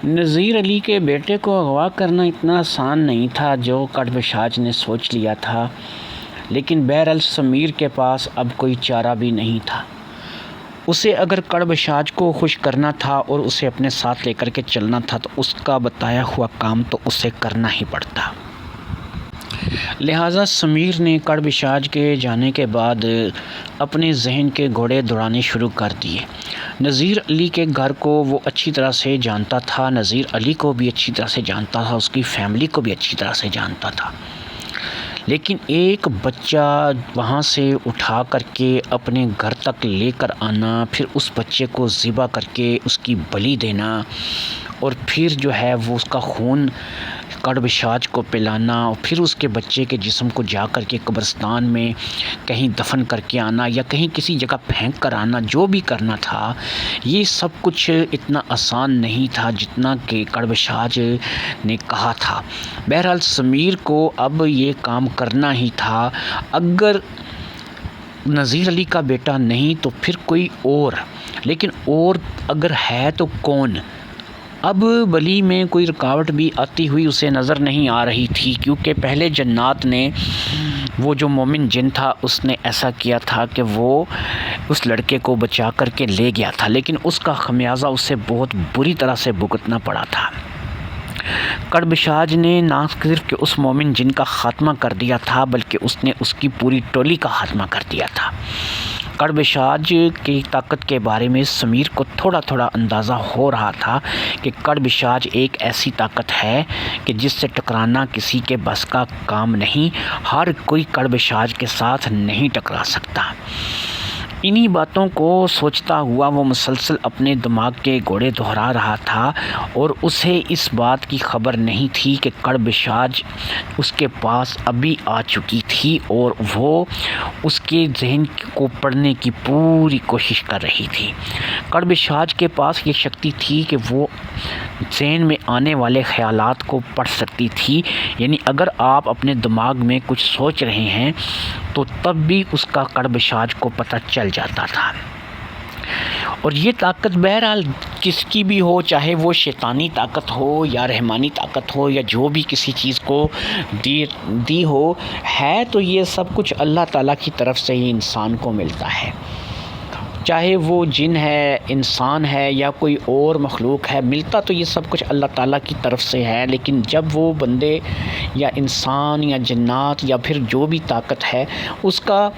نذیر علی کے بیٹے کو اغوا کرنا اتنا آسان نہیں تھا جو کڑبشاج نے سوچ لیا تھا، لیکن بہرحال سمیر کے پاس اب کوئی چارہ بھی نہیں تھا۔ اسے اگر کڑبشاج کو خوش کرنا تھا اور اسے اپنے ساتھ لے کر کے چلنا تھا تو اس کا بتایا ہوا کام تو اسے کرنا ہی پڑتا۔ لہٰذا سمیر نے کڑبشاج کے جانے کے بعد اپنے ذہن کے گھوڑے دوڑانے شروع کر دیے۔ نذیر علی کے گھر کو وہ اچھی طرح سے جانتا تھا، نذیر علی کو بھی اچھی طرح سے جانتا تھا، اس کی فیملی کو بھی اچھی طرح سے جانتا تھا، لیکن ایک بچہ وہاں سے اٹھا کر کے اپنے گھر تک لے کر آنا، پھر اس بچے کو ذبح کر کے اس کی بلی دینا، اور پھر جو ہے وہ اس کا خون کڑبشاج کو پلانا، اور پھر اس کے بچے کے جسم کو جا کر کے قبرستان میں کہیں دفن کر کے آنا یا کہیں کسی جگہ پھینک کر آنا، جو بھی کرنا تھا یہ سب کچھ اتنا آسان نہیں تھا جتنا کہ کڑبشاج نے کہا تھا۔ بہرحال سمیر کو اب یہ کام کرنا ہی تھا، اگر نذیر علی کا بیٹا نہیں تو پھر کوئی اور، لیکن اور اگر ہے تو کون؟ اب بلی میں کوئی رکاوٹ بھی آتی ہوئی اسے نظر نہیں آ رہی تھی، کیونکہ پہلے جنات نے، وہ جو مومن جن تھا اس نے ایسا کیا تھا کہ وہ اس لڑکے کو بچا کر کے لے گیا تھا، لیکن اس کا خمیازہ اسے بہت بری طرح سے بھگتنا پڑا تھا۔ کڑبشاج نے نہ صرف کہ اس مومن جن کا خاتمہ کر دیا تھا بلکہ اس نے اس کی پوری ٹولی کا خاتمہ کر دیا تھا۔ کڑبشاج کی طاقت کے بارے میں سمیر کو تھوڑا تھوڑا اندازہ ہو رہا تھا کہ کڑبشاج ایک ایسی طاقت ہے کہ جس سے ٹکرانا کسی کے بس کا کام نہیں، ہر کوئی کڑبشاج کے ساتھ نہیں ٹکرا سکتا۔ انہی باتوں کو سوچتا ہوا وہ مسلسل اپنے دماغ کے گھوڑے دہرا رہا تھا، اور اسے اس بات کی خبر نہیں تھی کہ کڑبشاج اس کے پاس ابھی آ چکی تھی اور وہ اس کے ذہن کو پڑھنے کی پوری کوشش کر رہی تھی۔ کڑبشاج کے پاس یہ شکتی تھی کہ وہ ذہن میں آنے والے خیالات کو پڑھ سکتی تھی، یعنی اگر آپ اپنے دماغ میں کچھ سوچ رہے ہیں تو تب بھی اس کا کڑبشاج کو پتہ چل جاتا تھا۔ اور یہ طاقت بہرحال کس کی بھی ہو، چاہے وہ شیطانی طاقت ہو یا رحمانی طاقت ہو یا جو بھی کسی چیز کو دی ہو، ہے تو یہ سب کچھ اللہ تعالیٰ کی طرف سے ہی انسان کو ملتا ہے، چاہے وہ جن ہے، انسان ہے یا کوئی اور مخلوق ہے، ملتا تو یہ سب کچھ اللہ تعالیٰ کی طرف سے ہے۔ لیکن جب وہ بندے یا انسان یا جنات یا پھر جو بھی طاقت ہے اس کا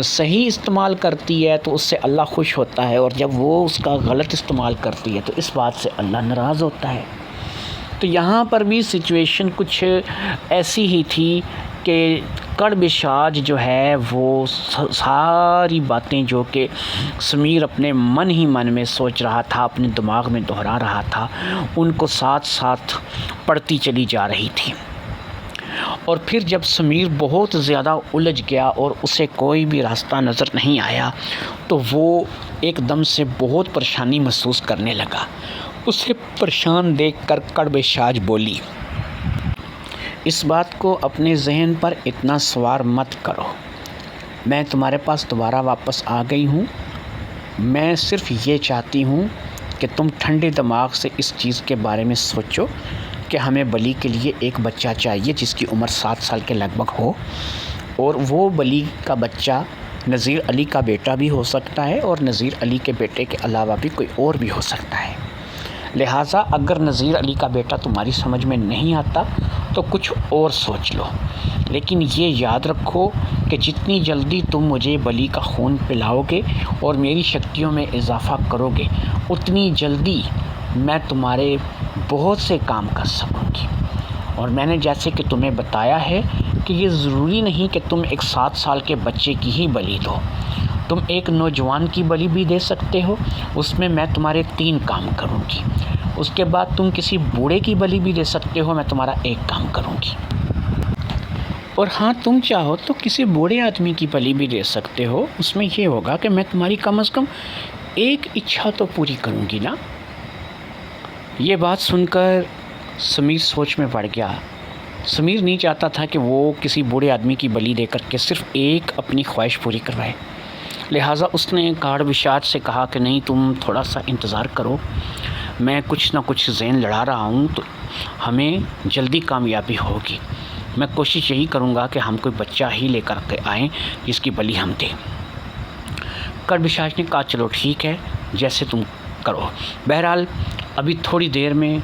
صحیح استعمال کرتی ہے تو اس سے اللہ خوش ہوتا ہے، اور جب وہ اس کا غلط استعمال کرتی ہے تو اس بات سے اللہ ناراض ہوتا ہے۔ تو یہاں پر بھی سچویشن کچھ ایسی ہی تھی کہ کڑبشاج جو ہے وہ ساری باتیں جو کہ سمیر اپنے من ہی من میں سوچ رہا تھا، اپنے دماغ میں دہرا رہا تھا، ان کو ساتھ ساتھ پڑھتی چلی جا رہی تھی۔ اور پھر جب سمیر بہت زیادہ الجھ گیا اور اسے کوئی بھی راستہ نظر نہیں آیا تو وہ ایک دم سے بہت پریشانی محسوس کرنے لگا۔ اسے پریشان دیکھ کر کڑبشاج بولی، اس بات کو اپنے ذہن پر اتنا سوار مت کرو، میں تمہارے پاس دوبارہ واپس آ گئی ہوں، میں صرف یہ چاہتی ہوں کہ تم ٹھنڈے دماغ سے اس چیز کے بارے میں سوچو کہ ہمیں بلی کے لیے ایک بچہ چاہیے جس کی عمر 7 سال کے لگ بھگ ہو، اور وہ بلی کا بچہ نذیر علی کا بیٹا بھی ہو سکتا ہے اور نذیر علی کے بیٹے کے علاوہ بھی کوئی اور بھی ہو سکتا ہے۔ لہٰذا اگر نذیر علی کا بیٹا تمہاری سمجھ میں نہیں آتا تو کچھ اور سوچ لو، لیکن یہ یاد رکھو کہ جتنی جلدی تم مجھے بلی کا خون پلاؤ گے اور میری شکتیوں میں اضافہ کرو گے اتنی جلدی میں تمہارے بہت سے کام کر سکوں گی۔ اور میں نے جیسے کہ تمہیں بتایا ہے کہ یہ ضروری نہیں کہ تم ایک 7 سال کے بچے کی ہی بلی دو، تم ایک نوجوان کی بلی بھی دے سکتے ہو، اس میں تمہارے 3 کام کروں گی۔ اس کے بعد تم کسی بوڑھے کی بلی بھی دے سکتے ہو، میں تمہارا 1 کام کروں گی۔ اور ہاں تم چاہو تو کسی بوڑھے آدمی کی بلی بھی دے سکتے ہو، اس میں یہ ہوگا کہ میں تمہاری کم از کم 1 اچھا تو پوری کروں گی نا۔ یہ بات سن کر سمیر سوچ میں پڑ گیا۔ سمیر نہیں چاہتا تھا کہ وہ کسی بوڑھے آدمی کی بلی دے کر کے صرف 1 اپنی خواہش پوری کروائے، لہٰذا اس نے کڑبشاج سے کہا کہ نہیں، تم تھوڑا سا انتظار کرو، میں کچھ نہ کچھ ذہن لڑا رہا ہوں تو ہمیں جلدی کامیابی ہوگی. میں کوشش یہی کروں گا کہ ہم کوئی بچہ ہی لے کر کے آئیں جس کی بلی ہم دیں. کڑبشاش نے کہا چلو ٹھیک ہے جیسے تم کرو. بہرحال ابھی تھوڑی دیر میں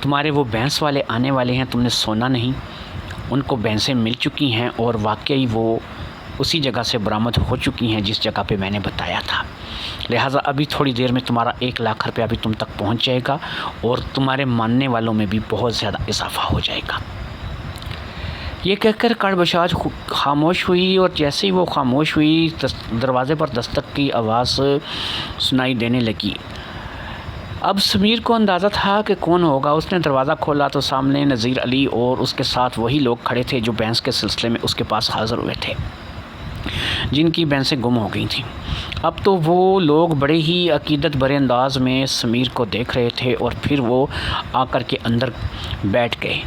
تمہارے وہ بھینس والے آنے والے ہیں، تم نے سونا نہیں. ان کو بھینسیں مل چکی ہیں اور واقعی وہ اسی جگہ سے برآمد ہو چکی ہیں جس جگہ پہ میں نے بتایا تھا. لہٰذا ابھی تھوڑی دیر میں تمہارا 1,00,000 روپیہ بھی تم تک پہنچ جائے گا اور تمہارے ماننے والوں میں بھی بہت زیادہ اضافہ ہو جائے گا. یہ کہہ کر کڑبشاش خاموش ہوئی اور جیسے ہی وہ خاموش ہوئی دروازے پر دستک کی آواز سنائی دینے لگی. اب سمیر کو اندازہ تھا کہ کون ہوگا. اس نے دروازہ کھولا تو سامنے نذیر علی اور اس کے ساتھ وہی لوگ کھڑے تھے جو بھینس کے سلسلے میں اس کے پاس حاضر ہوئے تھے، جن کی بھینسیں گم ہو گئی تھیں. اب تو وہ لوگ بڑے ہی عقیدت بھرے انداز میں سمیر کو دیکھ رہے تھے اور پھر وہ آ کر کے اندر بیٹھ گئے.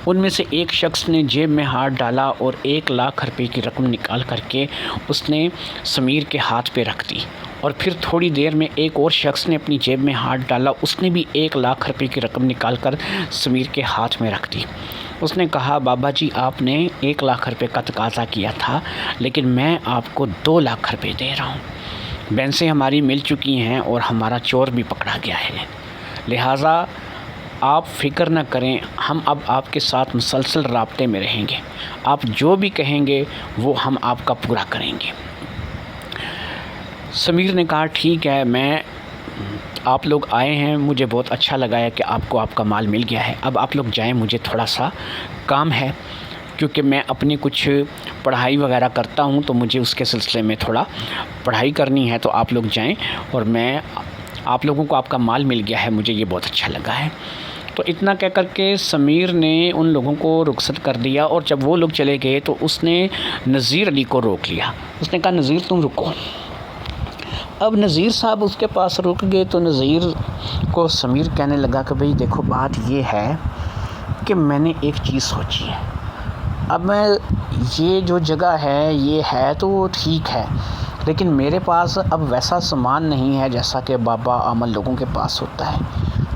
ان میں سے ایک شخص نے جیب میں ہاتھ ڈالا اور 1,00,000 روپے کی رقم نکال کر کے اس نے سمیر کے ہاتھ پہ رکھ دی. اور پھر تھوڑی دیر میں ایک اور شخص نے اپنی جیب میں ہاتھ ڈالا، اس نے بھی 1,00,000 روپے کی رقم نکال کر سمیر کے ہاتھ میں رکھ دی. اس نے کہا بابا جی آپ نے 1,00,000 روپے کا تقاضا کیا تھا لیکن میں آپ کو 2,00,000 روپے دے رہا ہوں. بھینسیں ہماری مل چکی ہیں اور ہمارا چور بھی پکڑا گیا ہے، لہٰذا آپ فکر نہ کریں، ہم اب آپ کے ساتھ مسلسل رابطے میں رہیں گے. آپ جو بھی کہیں گے وہ ہم آپ کا پورا کریں گے. سمیر نے کہا ٹھیک ہے، میں آپ لوگ آئے ہیں، مجھے بہت اچھا لگا ہے کہ آپ کو آپ کا مال مل گیا ہے. اب آپ لوگ جائیں، مجھے تھوڑا سا کام ہے کیونکہ میں اپنی کچھ پڑھائی وغیرہ کرتا ہوں تو مجھے اس کے سلسلے میں تھوڑا پڑھائی کرنی ہے. تو آپ لوگ جائیں اور میں آپ لوگوں کو آپ کا مال مل گیا ہے، مجھے یہ بہت اچھا لگا ہے. تو اتنا کہہ کر کے سمیر نے ان لوگوں کو رخصت کر دیا اور جب وہ لوگ چلے گئے تو اس نے نذیر علی کو روک لیا. اس نے کہا نذیر تم رکو. اب نذیر صاحب اس کے پاس رک گئے تو نذیر کو سمیر کہنے لگا کہ بھئی دیکھو بات یہ ہے کہ میں نے ایک چیز سوچی ہے. اب میں یہ جو جگہ ہے یہ ہے تو ٹھیک ہے لیکن میرے پاس اب ویسا سامان نہیں ہے جیسا کہ بابا عمل لوگوں کے پاس ہوتا ہے.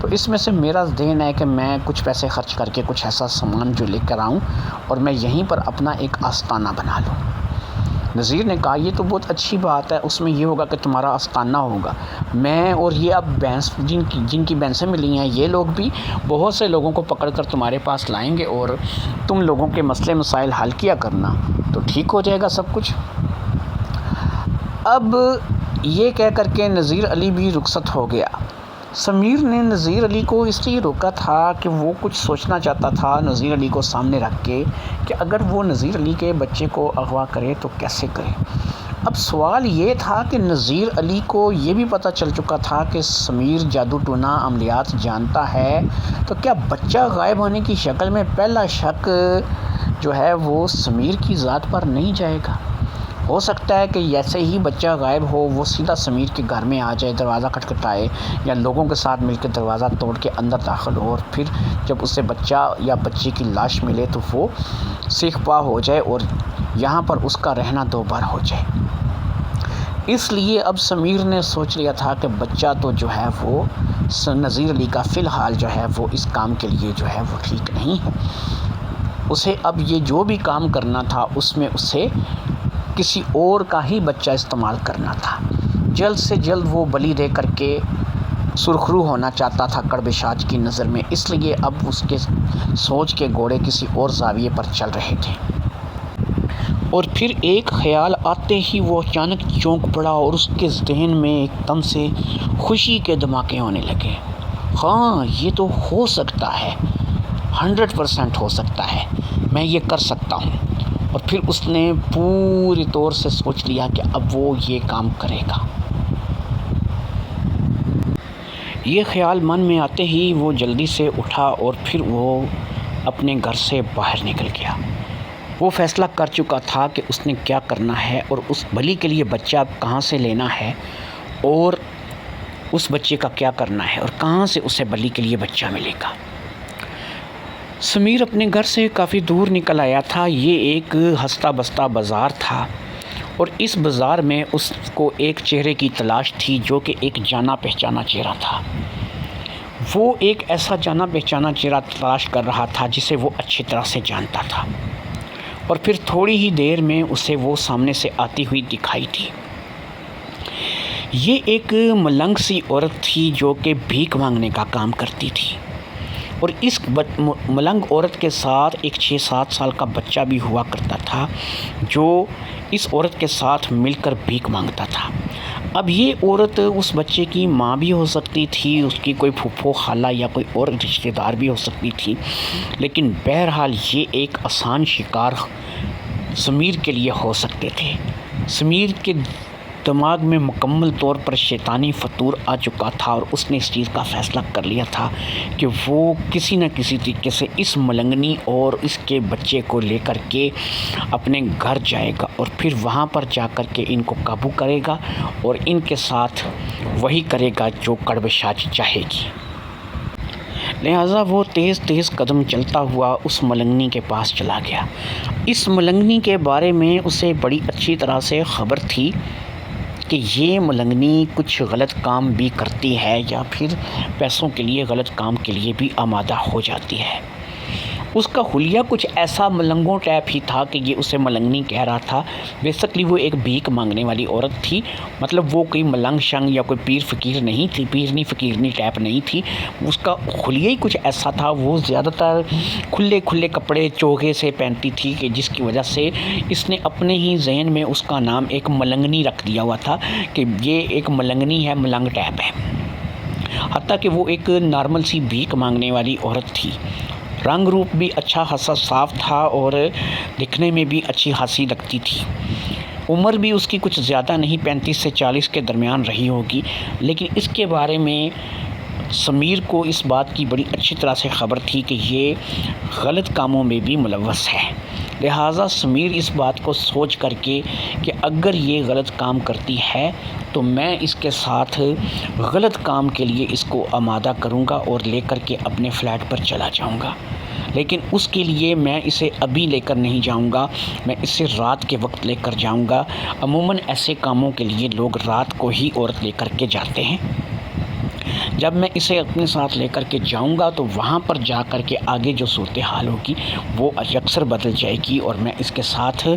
تو اس میں سے میرا ذہن ہے کہ میں کچھ پیسے خرچ کر کے کچھ ایسا سامان جو لے کر آؤں اور میں یہیں پر اپنا ایک آستانہ بنا لوں. نذیر نے کہا یہ تو بہت اچھی بات ہے، اس میں یہ ہوگا کہ تمہارا آستانہ ہوگا. میں اور یہ اب بھینس جن کی بھینسیں ملی ہیں یہ لوگ بھی بہت سے لوگوں کو پکڑ کر تمہارے پاس لائیں گے اور تم لوگوں کے مسئلے مسائل حل کیا کرنا تو ٹھیک ہو جائے گا سب کچھ. اب یہ کہہ کر کے نذیر علی بھی رخصت ہو گیا. سمیر نے نذیر علی کو اس لیے روکا تھا کہ وہ کچھ سوچنا چاہتا تھا نذیر علی کو سامنے رکھ کے کہ اگر وہ نذیر علی کے بچے کو اغوا کرے تو کیسے کرے. اب سوال یہ تھا کہ نذیر علی کو یہ بھی پتہ چل چکا تھا کہ سمیر جادو ٹونا عملیات جانتا ہے، تو کیا بچہ غائب ہونے کی شکل میں پہلا شک جو ہے وہ سمیر کی ذات پر نہیں جائے گا. ہو سکتا ہے کہ جیسے ہی بچہ غائب ہو وہ سیدھا سمیر کے گھر میں آ جائے، دروازہ کھٹکھٹائے یا لوگوں کے ساتھ مل کے دروازہ توڑ کے اندر داخل ہو اور پھر جب اسے بچہ یا بچی کی لاش ملے تو وہ سیخ پا ہو جائے اور یہاں پر اس کا رہنا 2 بار ہو جائے. اس لیے اب سمیر نے سوچ لیا تھا کہ بچہ تو جو ہے وہ نذیر علی کا فی الحال جو ہے وہ اس کام کے لیے جو ہے وہ ٹھیک نہیں ہے. اسے اب یہ جو بھی کام کرنا تھا اس میں اسے کسی اور کا ہی بچہ استعمال کرنا تھا. جلد سے جلد وہ بلی دے کر کے سرخرو ہونا چاہتا تھا کڑبشاش کی نظر میں. اس لیے اب اس کے سوچ کے گھوڑے کسی اور زاویے پر چل رہے تھے. اور پھر ایک خیال آتے ہی وہ اچانک چونک پڑا اور اس کے ذہن میں ایک دم سے خوشی کے دھماکے ہونے لگے. ہاں یہ تو ہو سکتا ہے، 100% ہو سکتا ہے، میں یہ کر سکتا ہوں. اور پھر اس نے پوری طور سے سوچ لیا کہ اب وہ یہ کام کرے گا. یہ خیال من میں آتے ہی وہ جلدی سے اٹھا اور پھر وہ اپنے گھر سے باہر نکل گیا. وہ فیصلہ کر چکا تھا کہ اس نے کیا کرنا ہے اور اس بلی کے لیے بچہ کہاں سے لینا ہے اور اس بچے کا کیا کرنا ہے اور کہاں سے اسے بلی کے لیے بچہ ملے گا. سمیر اپنے گھر سے کافی دور نکل آیا تھا. یہ ایک ہستہ بستہ بازار تھا اور اس بازار میں اس کو ایک چہرے کی تلاش تھی جو کہ ایک جانا پہچانا چہرہ تھا۔ وہ ایک ایسا جانا پہچانا چہرہ تلاش کر رہا تھا جسے وہ اچھی طرح سے جانتا تھا، اور پھر تھوڑی ہی دیر میں اسے وہ سامنے سے آتی ہوئی دکھائی تھی۔ یہ ایک ملنگ سی عورت تھی جو کہ بھیک مانگنے کا کام کرتی تھی، اور اس ملنگ عورت کے ساتھ ایک 6-7 سال کا بچہ بھی ہوا کرتا تھا جو اس عورت کے ساتھ مل کر بھیک مانگتا تھا۔ اب یہ عورت اس بچے کی ماں بھی ہو سکتی تھی، اس کی کوئی پھوپھو خالہ یا کوئی اور رشتہ دار بھی ہو سکتی تھی، لیکن بہرحال یہ ایک آسان شکار سمیر کے لیے ہو سکتے تھے۔ سمیر کے دماغ میں مکمل طور پر شیطانی فطور آ چکا تھا، اور اس نے اس چیز کا فیصلہ کر لیا تھا کہ وہ کسی نہ کسی طریقے سے اس ملنگنی اور اس کے بچے کو لے کر کے اپنے گھر جائے گا، اور پھر وہاں پر جا کر کے ان کو قابو کرے گا اور ان کے ساتھ وہی کرے گا جو کڑبشاج چاہے گی۔ لہٰذا وہ تیز تیز قدم چلتا ہوا اس ملنگنی کے پاس چلا گیا۔ اس ملنگنی کے بارے میں اسے بڑی اچھی طرح سے خبر تھی کہ یہ ملنگنی کچھ غلط کام بھی کرتی ہے یا پھر پیسوں کے لیے غلط کام کے لیے بھی آمادہ ہو جاتی ہے۔ اس کا حلیہ کچھ ایسا ملنگوں ٹائپ ہی تھا کہ یہ اسے ملنگنی کہہ رہا تھا۔ بیسکلی وہ ایک بھیک مانگنے والی عورت تھی، مطلب وہ کوئی ملنگ شنگ یا کوئی پیر فقیر نہیں تھی، پیرنی فقیرنی ٹائپ نہیں تھی۔ اس کا حلیہ ہی کچھ ایسا تھا، وہ زیادہ تر کھلے کھلے کپڑے چوگے سے پہنتی تھی کہ جس کی وجہ سے اس نے اپنے ہی ذہن میں اس کا نام ایک ملنگنی رکھ دیا ہوا تھا کہ یہ ایک ملنگنی ہے، ملنگ ٹائپ ہے۔ حتیٰ کہ وہ ایک نارمل سی بھیک مانگنے والی عورت تھی۔ رنگ روپ بھی اچھا خاصا صاف تھا اور دکھنے میں بھی اچھی خاصی لگتی تھی۔ عمر بھی اس کی کچھ زیادہ نہیں، 35 سے 40 کے درمیان رہی ہوگی، لیکن اس کے بارے میں سمیر کو اس بات کی بڑی اچھی طرح سے خبر تھی کہ یہ غلط کاموں میں بھی ملوث ہے۔ لہٰذا سمیر اس بات کو سوچ کر کے کہ اگر یہ غلط کام کرتی ہے تو میں اس کے ساتھ غلط کام کے لیے اس کو آمادہ کروں گا اور لے کر کے اپنے فلیٹ پر چلا جاؤں گا، لیکن اس کے لیے میں اسے ابھی لے کر نہیں جاؤں گا، میں اسے رات کے وقت لے کر جاؤں گا۔ عموماً ایسے کاموں کے لیے لوگ رات کو ہی عورت لے کر کے جاتے ہیں۔ جب میں اسے اپنے ساتھ لے کر کے جاؤں گا تو وہاں پر جا کر کے آگے جو صورتحال ہوگی وہ یکسر بدل جائے گی، اور میں اس کے ساتھ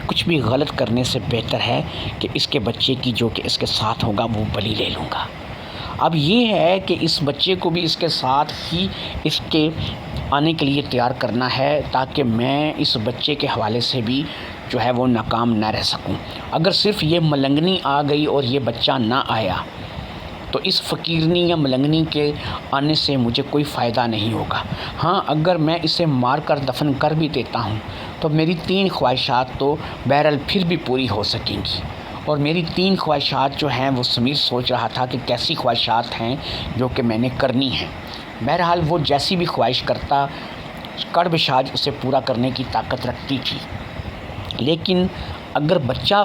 کچھ بھی غلط کرنے سے بہتر ہے کہ اس کے بچے کی جو کہ اس کے ساتھ ہوگا وہ بلی لے لوں گا۔ اب یہ ہے کہ اس بچے کو بھی اس کے ساتھ ہی اس کے آنے کے لیے تیار کرنا ہے تاکہ میں اس بچے کے حوالے سے بھی جو ہے وہ ناکام نہ رہ سکوں۔ اگر صرف یہ ملنگنی آ گئی اور یہ بچہ نہ آیا تو اس فقیرنی یا ملنگنی کے آنے سے مجھے کوئی فائدہ نہیں ہوگا۔ ہاں، اگر میں اسے مار کر دفن کر بھی دیتا ہوں تو میری 3 خواہشات تو بہرحال پھر بھی پوری ہو سکیں گی، اور میری 3 خواہشات جو ہیں وہ سمیر سوچ رہا تھا کہ کیسی خواہشات ہیں جو کہ میں نے کرنی ہیں۔ بہرحال وہ جیسی بھی خواہش کرتا، کڑبشاج اسے پورا کرنے کی طاقت رکھتی تھی، لیکن اگر بچہ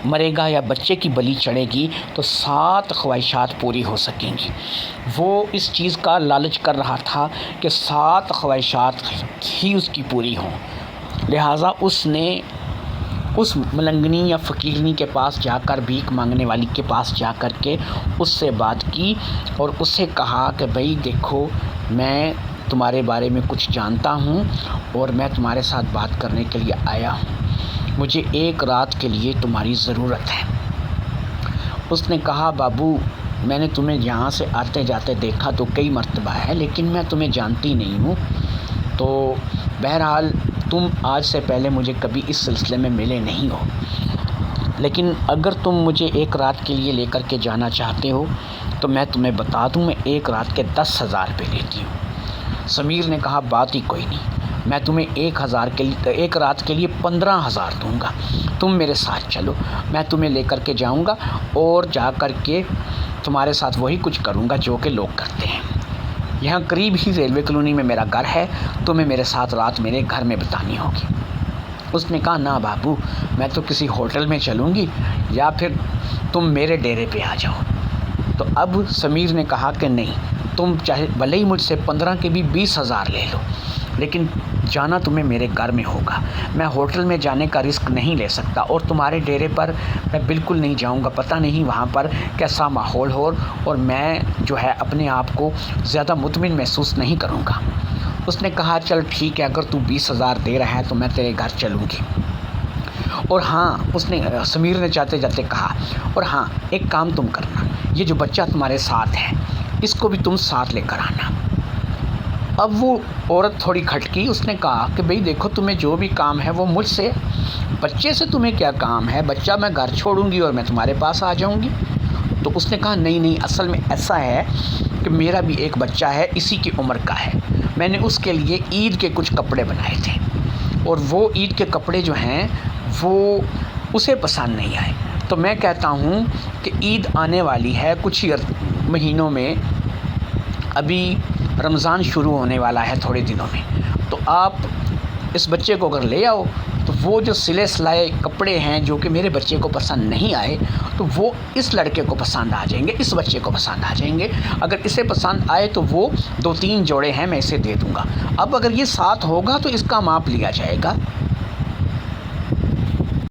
مرے گا یا بچے کی بلی چڑھے گی تو 7 خواہشات پوری ہو سکیں گی۔ وہ اس چیز کا لالچ کر رہا تھا کہ 7 خواہشات ہی اس کی پوری ہوں۔ لہٰذا اس نے اس ملنگنی یا فقیرنی کے پاس جا کر، بھیک مانگنے والی کے پاس جا کر کے اس سے بات کی اور اس سے کہا کہ بھئی دیکھو، میں تمہارے بارے میں کچھ جانتا ہوں اور میں تمہارے ساتھ بات کرنے کے لیے آیا ہوں، مجھے 1 رات کے لیے تمہاری ضرورت ہے۔ اس نے کہا بابو، میں نے تمہیں یہاں سے آتے جاتے دیکھا تو کئی مرتبہ ہے، لیکن میں تمہیں جانتی نہیں ہوں، تو بہرحال تم آج سے پہلے مجھے کبھی اس سلسلے میں ملے نہیں ہو، لیکن اگر تم مجھے 1 رات کے لیے لے کر کے جانا چاہتے ہو تو میں تمہیں بتا دوں، میں 1 رات کے 10,000 روپے لیتی ہوں۔ سمیر نے کہا بات ہی کوئی نہیں، میں تمہیں 1 رات کے لیے 15,000 دوں گا، تم میرے ساتھ چلو، میں تمہیں لے کر کے جاؤں گا اور جا کر کے تمہارے ساتھ وہی کچھ کروں گا جو کہ لوگ کرتے ہیں۔ یہاں قریب ہی ریلوے کالونی میں میرا گھر ہے، تمہیں میرے ساتھ رات میرے گھر میں بتانی ہوگی۔ اس نے کہا نہ بابو، میں تو کسی ہوٹل میں چلوں گی یا پھر تم میرے ڈیرے پہ آ جاؤ۔ تو اب سمیر نے کہا کہ نہیں، تم چاہے بھلے ہی مجھ سے 15 کے بھی 20,000 لے لو، لیکن جانا تمہیں میرے گھر میں ہوگا. میں ہوٹل میں جانے کا رسک نہیں لے سکتا اور تمہارے ڈیرے پر میں بالکل نہیں جاؤں گا. پتہ نہیں وہاں پر کیسا ماحول ہو اور میں جو ہے اپنے آپ کو زیادہ مطمئن محسوس نہیں کروں گا. اس نے کہا چل ٹھیک ہے، اگر تو 20,000 دے رہا ہے تو میں تیرے گھر چلوں گی. اور ہاں، اس نے سمیر نے جاتے جاتے کہا، اور ہاں ایک کام تم کرنا، یہ جو بچہ تمہارے ساتھ ہے اس کو بھی تم ساتھ لے کر آنا. اب وہ عورت تھوڑی کھٹکی. اس نے کہا کہ بھئی دیکھو تمہیں جو بھی کام ہے وہ مجھ سے، بچے سے تمہیں کیا کام ہے؟ بچہ میں گھر چھوڑوں گی اور میں تمہارے پاس آ جاؤں گی. تو اس نے کہا نہیں، اصل میں ایسا ہے کہ میرا بھی ایک بچہ ہے، اسی کی عمر کا ہے. میں نے اس کے لیے عید کے کچھ کپڑے بنائے تھے اور وہ عید کے کپڑے جو ہیں وہ اسے پسند نہیں آئے. تو میں کہتا ہوں کہ عید آنے والی ہے کچھ ہی مہینوں میں، ابھی رمضان شروع ہونے والا ہے تھوڑے دنوں میں. تو آپ اس بچے کو اگر لے آؤ تو وہ جو سلے سلائے کپڑے ہیں جو کہ میرے بچے کو پسند نہیں آئے تو وہ اس لڑکے کو پسند آ جائیں گے، اس بچے کو پسند آ جائیں گے. اگر اسے پسند آئے تو وہ 2-3 جوڑے ہیں میں اسے دے دوں گا. اب اگر یہ ساتھ ہوگا تو اس کا ماپ لیا جائے گا.